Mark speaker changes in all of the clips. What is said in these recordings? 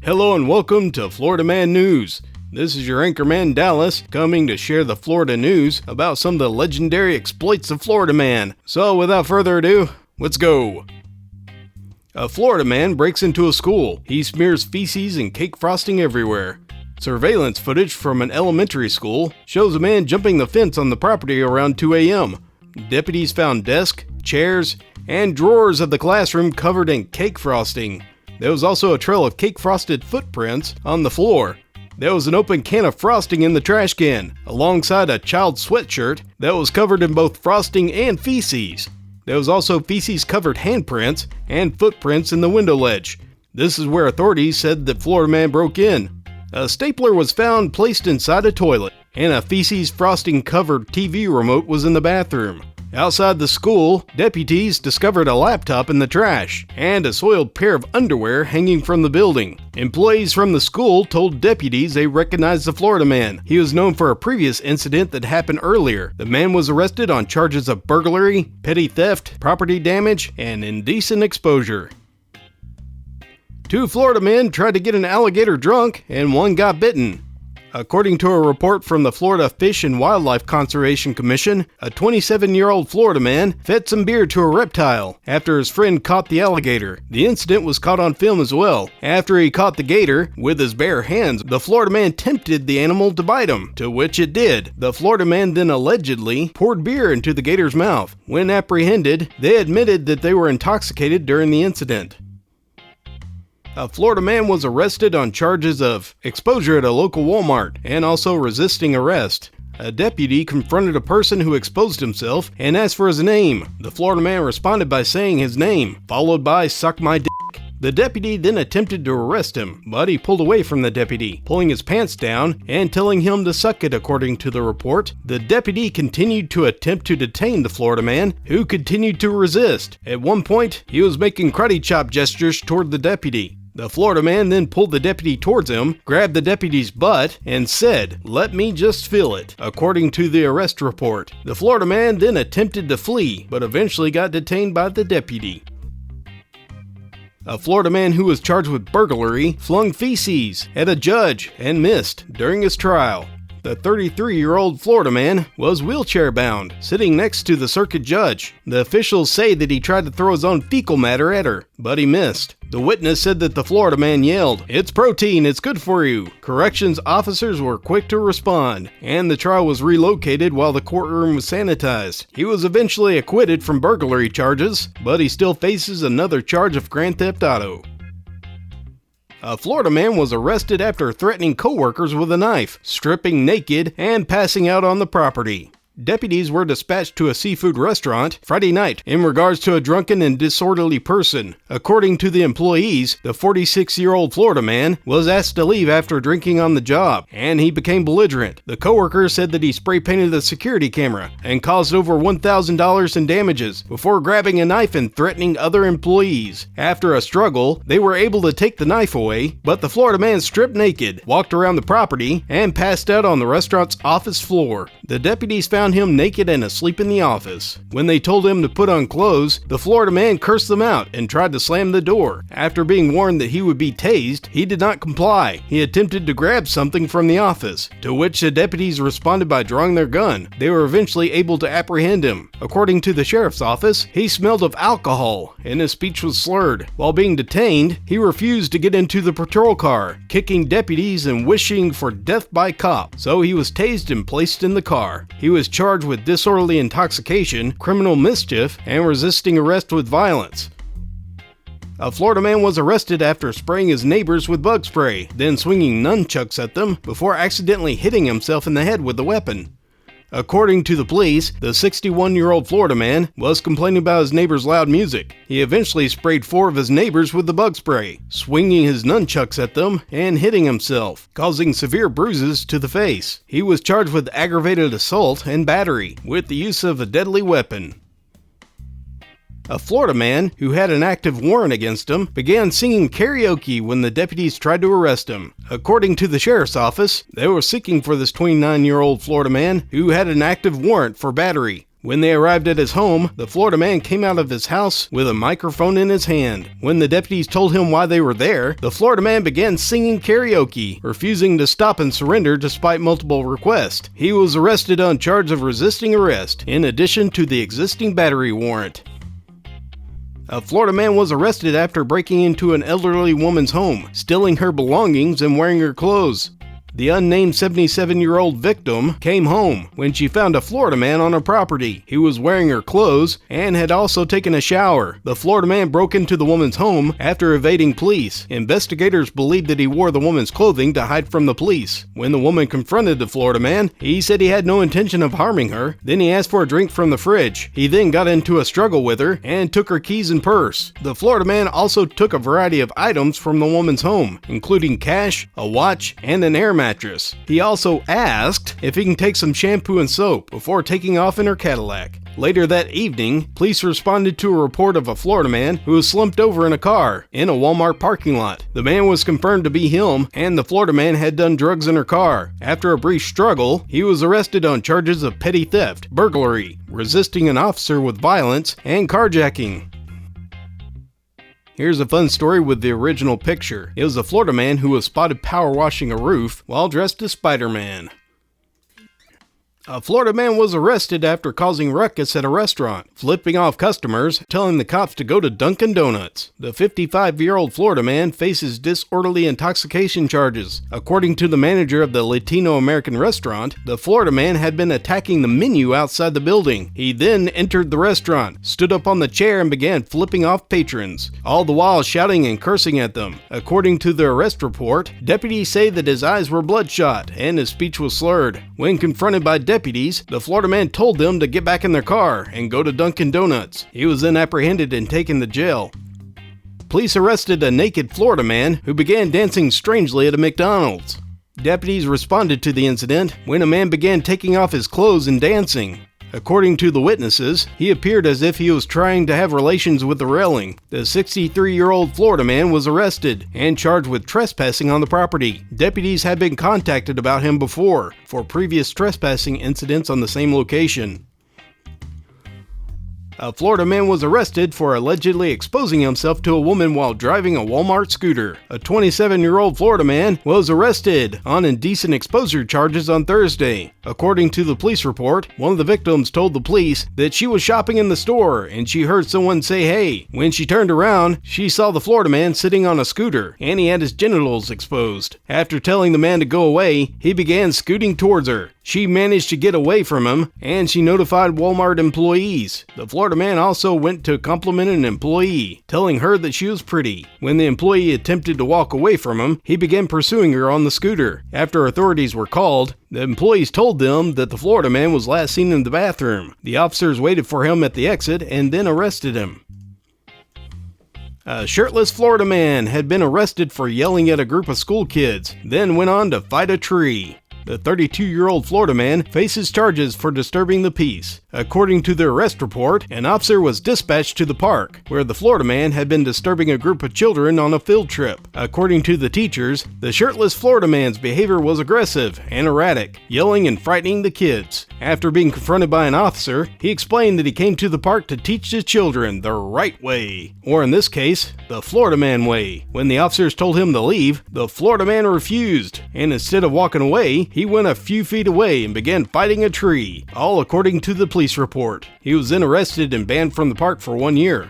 Speaker 1: Hello and welcome to Floridaman News. This is your anchorman Dallas, coming to share the Florida news about some of the legendary exploits of Floridaman. So without further ado, let's go. A Florida man breaks into a school. He smears feces and cake frosting everywhere. Surveillance footage from an elementary school shows a man jumping the fence on the property around 2 a.m. Deputies found desks, chairs, and drawers of the classroom covered in cake frosting. There was also a trail of cake-frosted footprints on the floor. There was an open can of frosting in the trash can, alongside a child's sweatshirt that was covered in both frosting and feces. There was also feces-covered handprints and footprints in the window ledge. This is where authorities said that Floridaman broke in. A stapler was found placed inside a toilet, and a feces-frosting-covered TV remote was in the bathroom. Outside the school, deputies discovered a laptop in the trash and a soiled pair of underwear hanging from the building. Employees from the school told deputies they recognized the Florida man. He was known for a previous incident that happened earlier. The man was arrested on charges of burglary, petty theft, property damage, and indecent exposure. Two Florida men tried to get an alligator drunk, and one got bitten. According to a report from the Florida Fish and Wildlife Conservation Commission, a 27-year-old Florida man fed some beer to a reptile after his friend caught the alligator. The incident was caught on film as well. After he caught the gator with his bare hands, the Florida man tempted the animal to bite him, to which it did. The Florida man then allegedly poured beer into the gator's mouth. When apprehended, they admitted that they were intoxicated during the incident. A Florida man was arrested on charges of exposure at a local Walmart and also resisting arrest. A deputy confronted a person who exposed himself and asked for his name. The Florida man responded by saying his name, followed by "suck my dick." The deputy then attempted to arrest him, but he pulled away from the deputy, pulling his pants down and telling him to suck it, according to the report. The deputy continued to attempt to detain the Florida man, who continued to resist. At one point, he was making karate chop gestures toward the deputy. The Florida man then pulled the deputy towards him, grabbed the deputy's butt, and said, "Let me just feel it," according to the arrest report. The Florida man then attempted to flee, but eventually got detained by the deputy. A Florida man who was charged with burglary flung feces at a judge and missed during his trial. The 33-year-old Florida man was wheelchair-bound, sitting next to the circuit judge. The officials say that he tried to throw his own fecal matter at her, but he missed. The witness said that the Florida man yelled, "It's protein, it's good for you." Corrections officers were quick to respond, and the trial was relocated while the courtroom was sanitized. He was eventually acquitted from burglary charges, but he still faces another charge of grand theft auto. A Florida man was arrested after threatening coworkers with a knife, stripping naked, and passing out on the property. Deputies were dispatched to a seafood restaurant Friday night in regards to a drunken and disorderly person. According to the employees, the 46-year-old Florida man was asked to leave after drinking on the job, and he became belligerent. The coworkers said that he spray-painted the security camera and caused over $1,000 in damages before grabbing a knife and threatening other employees. After a struggle, they were able to take the knife away, but the Florida man stripped naked, walked around the property, and passed out on the restaurant's office floor. The deputies found him naked and asleep in the office. When they told him to put on clothes, the Florida man cursed them out and tried to slam the door. After being warned that he would be tased, he did not comply. He attempted to grab something from the office, to which the deputies responded by drawing their gun. They were eventually able to apprehend him. According to the sheriff's office, he smelled of alcohol and his speech was slurred. While being detained, he refused to get into the patrol car, kicking deputies and wishing for death by cop. So he was tased and placed in the car. He was charged with disorderly intoxication, criminal mischief, and resisting arrest with violence. A Florida man was arrested after spraying his neighbors with bug spray, then swinging nunchucks at them before accidentally hitting himself in the head with the weapon. According to the police, the 61-year-old Florida man was complaining about his neighbor's loud music. He eventually sprayed 4 of his neighbors with the bug spray, swinging his nunchucks at them and hitting himself, causing severe bruises to the face. He was charged with aggravated assault and battery with the use of a deadly weapon. A Florida man who had an active warrant against him began singing karaoke when the deputies tried to arrest him. According to the sheriff's office, they were seeking for this 29-year-old Florida man who had an active warrant for battery. When they arrived at his home, the Florida man came out of his house with a microphone in his hand. When the deputies told him why they were there, the Florida man began singing karaoke, refusing to stop and surrender despite multiple requests. He was arrested on charge of resisting arrest, in addition to the existing battery warrant. A Florida man was arrested after breaking into an elderly woman's home, stealing her belongings and wearing her clothes. The unnamed 77-year-old victim came home when she found a Florida man on her property. He was wearing her clothes and had also taken a shower. The Florida man broke into the woman's home after evading police. Investigators believed that he wore the woman's clothing to hide from the police. When the woman confronted the Florida man, he said he had no intention of harming her. Then he asked for a drink from the fridge. He then got into a struggle with her and took her keys and purse. The Florida man also took a variety of items from the woman's home, including cash, a watch, and an air mattress. He also asked if he can take some shampoo and soap before taking off in her Cadillac. Later that evening, police responded to a report of a Florida man who was slumped over in a car in a Walmart parking lot. The man was confirmed to be him, and the Florida man had done drugs in her car. After a brief struggle, he was arrested on charges of petty theft, burglary, resisting an officer with violence, and carjacking. Here's a fun story with the original picture. It was a Florida man who was spotted power washing a roof while dressed as Spider-Man. A Florida man was arrested after causing ruckus at a restaurant, flipping off customers, telling the cops to go to Dunkin' Donuts. The 55-year-old Florida man faces disorderly intoxication charges. According to the manager of the Latino-American restaurant, the Florida man had been attacking the menu outside the building. He then entered the restaurant, stood up on the chair, and began flipping off patrons, all the while shouting and cursing at them. According to the arrest report, deputies say that his eyes were bloodshot and his speech was slurred. When confronted by deputies, the Florida man told them to get back in their car and go to Dunkin' Donuts. He was then apprehended and taken to jail. Police arrested a naked Florida man who began dancing strangely at a McDonald's. Deputies responded to the incident when a man began taking off his clothes and dancing. According to the witnesses, he appeared as if he was trying to have relations with the railing. The 63-year-old Florida man was arrested and charged with trespassing on the property. Deputies had been contacted about him before for previous trespassing incidents on the same location. A Florida man was arrested for allegedly exposing himself to a woman while driving a Walmart scooter. A 27-year-old Florida man was arrested on indecent exposure charges on Thursday. According to the police report, one of the victims told the police that she was shopping in the store and she heard someone say hey. When she turned around, she saw the Florida man sitting on a scooter and he had his genitals exposed. After telling the man to go away, he began scooting towards her. She managed to get away from him, and she notified Walmart employees. The Florida man also went to compliment an employee, telling her that she was pretty. When the employee attempted to walk away from him, he began pursuing her on the scooter. After authorities were called, the employees told them that the Florida man was last seen in the bathroom. The officers waited for him at the exit and then arrested him. A shirtless Florida man had been arrested for yelling at a group of school kids, then went on to fight a tree. The 32-year-old Florida man faces charges for disturbing the peace. According to the arrest report, an officer was dispatched to the park, where the Florida man had been disturbing a group of children on a field trip. According to the teachers, the shirtless Florida man's behavior was aggressive and erratic, yelling and frightening the kids. After being confronted by an officer, he explained that he came to the park to teach the children the right way, or in this case, the Florida man way. When the officers told him to leave, the Florida man refused, and instead of walking away, he went a few feet away and began fighting a tree, all according to the police report. He was then arrested and banned from the park for 1 year.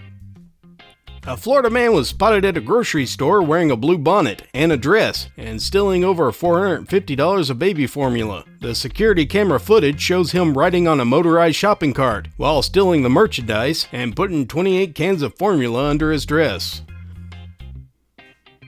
Speaker 1: A Florida man was spotted at a grocery store wearing a blue bonnet and a dress and stealing over $450 of baby formula. The security camera footage shows him riding on a motorized shopping cart while stealing the merchandise and putting 28 cans of formula under his dress.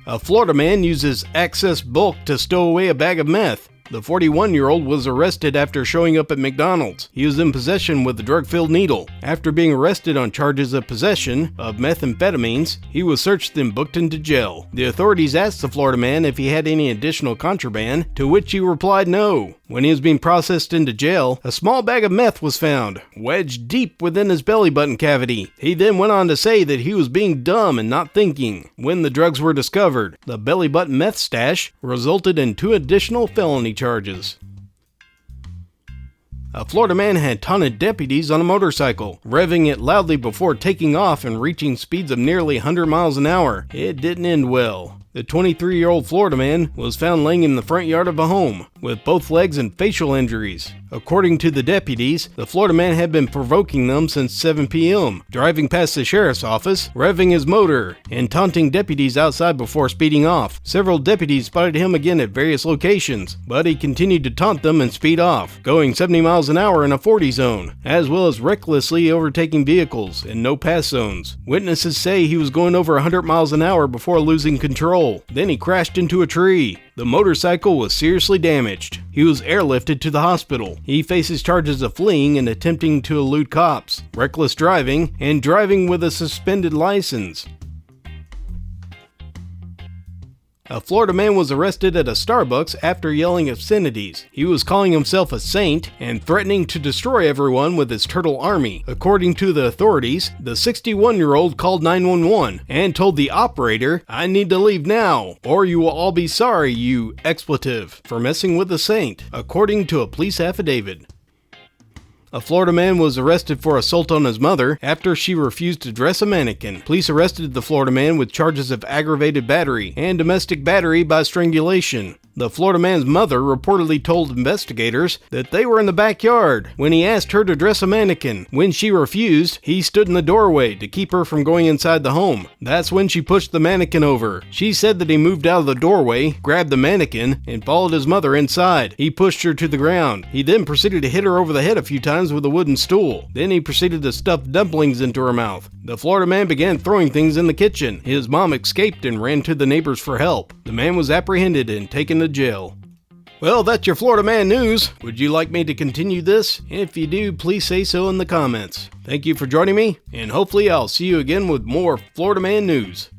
Speaker 1: A Florida man uses excess bulk to stow away a bag of meth. The 41-year-old was arrested after showing up at McDonald's. He was in possession with a drug-filled needle. After being arrested on charges of possession of methamphetamines, he was searched and booked into jail. The authorities asked the Florida man if he had any additional contraband, to which he replied no. When he was being processed into jail, a small bag of meth was found, wedged deep within his belly button cavity. He then went on to say that he was being dumb and not thinking. When the drugs were discovered, the belly button meth stash resulted in 2 additional felony charges. A Florida man had taunted deputies on a motorcycle, revving it loudly before taking off and reaching speeds of nearly 100 miles an hour. It didn't end well. The 23-year-old Florida man was found laying in the front yard of a home, with both legs and facial injuries. According to the deputies, the Florida man had been provoking them since 7 p.m., driving past the sheriff's office, revving his motor, and taunting deputies outside before speeding off. Several deputies spotted him again at various locations, but he continued to taunt them and speed off, going 70 miles an hour in a 40 zone, as well as recklessly overtaking vehicles in no-pass zones. Witnesses say he was going over 100 miles an hour before losing control. Then he crashed into a tree. The motorcycle was seriously damaged. He was airlifted to the hospital. He faces charges of fleeing and attempting to elude cops, reckless driving, and driving with a suspended license. A Florida man was arrested at a Starbucks after yelling obscenities. He was calling himself a saint and threatening to destroy everyone with his turtle army. According to the authorities, the 61-year-old called 911 and told the operator, "I need to leave now, or you will all be sorry, you expletive," for messing with a saint, according to a police affidavit. A Florida man was arrested for assault on his mother after she refused to dress a mannequin. Police arrested the Florida man with charges of aggravated battery and domestic battery by strangulation. The Florida man's mother reportedly told investigators that they were in the backyard when he asked her to dress a mannequin. When she refused, he stood in the doorway to keep her from going inside the home. That's when she pushed the mannequin over. She said that he moved out of the doorway, grabbed the mannequin, and followed his mother inside. He pushed her to the ground. He then proceeded to hit her over the head a few times with a wooden stool. Then he proceeded to stuff dumplings into her mouth. The Florida man began throwing things in the kitchen. His mom escaped and ran to the neighbors for help. The man was apprehended and taken to jail. Well, that's your Florida Man news. Would you like me to continue this? If you do, please say so in the comments. Thank you for joining me, and hopefully I'll see you again with more Florida Man news.